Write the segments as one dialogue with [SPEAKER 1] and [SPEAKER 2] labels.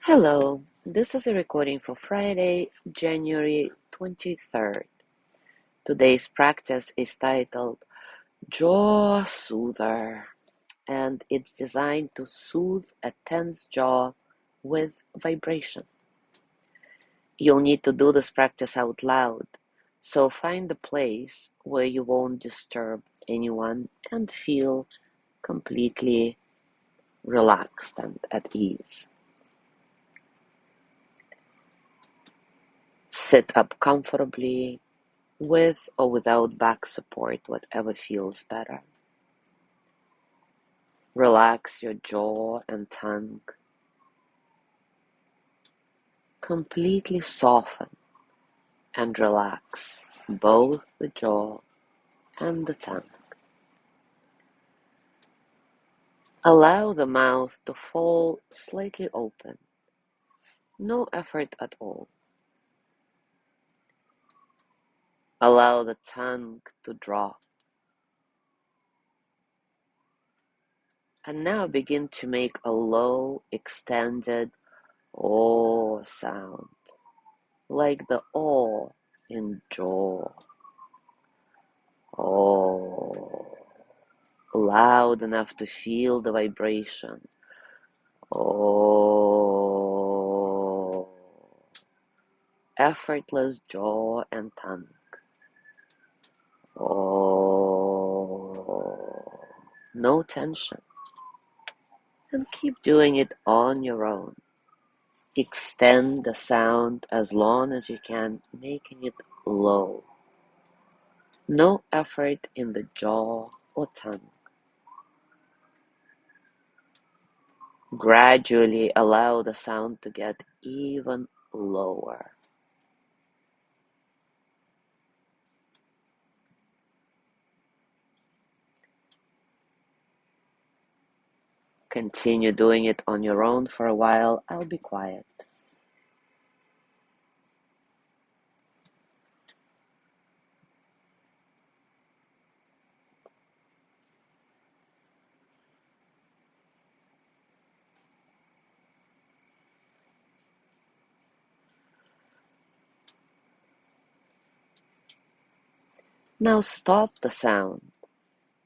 [SPEAKER 1] Hello, this is a recording for Friday, January 23rd. Today's practice is titled Jaaaaaw Soother, and it's designed to soothe a tense jaw with vibration. You'll need to do this practice out loud, so find a place where you won't disturb anyone and feel completely relaxed and at ease. Sit up comfortably with or without back support, whatever feels better. Relax your jaw and tongue. Completely soften and relax both the jaw and the tongue. Allow the mouth to fall slightly open. No effort at all. Allow the tongue to drop. And now begin to make a low, extended "oh" sound, like the "oh" in jaw. Oh, loud enough to feel the vibration. Oh, effortless jaw and tongue. Oh, no tension. And keep doing it on your own. Extend the sound as long as you can, making it low. No effort in the jaw or tongue. Gradually allow the sound to get even lower. Continue doing it on your own for a while. I'll be quiet. Now stop the sound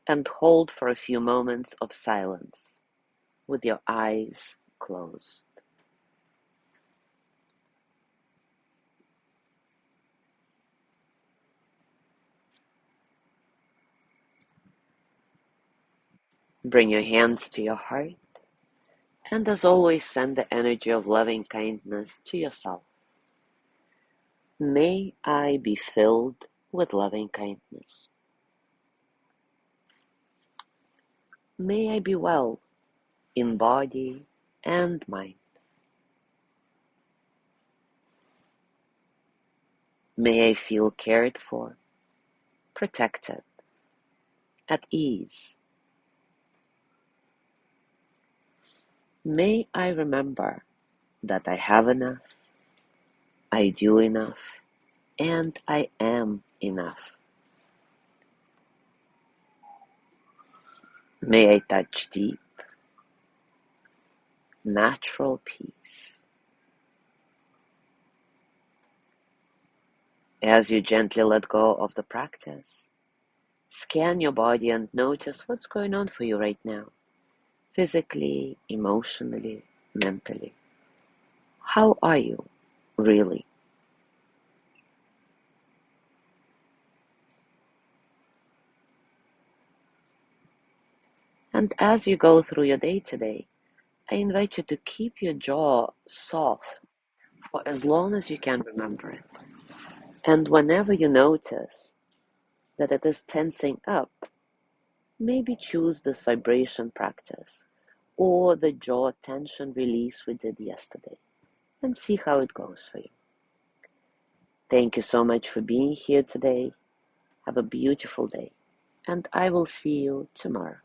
[SPEAKER 1] and hold for a few moments of silence with your eyes closed. Bring your hands to your heart, and as always, send the energy of loving kindness to yourself. May I be filled with loving kindness. May I be well in body and mind. May I feel cared for, protected, at ease. May I remember that I have enough, I do enough, and I am enough. May I touch deep, natural peace. As you gently let go of the practice, scan your body and notice what's going on for you right now, physically, emotionally, mentally. How are you, really? And as you go through your day today, I invite you to keep your jaw soft for as long as you can remember it. And whenever you notice that it is tensing up, maybe choose this vibration practice or the jaw tension release we did yesterday and see how it goes for you. Thank you so much for being here today. Have a beautiful day, and I will see you tomorrow.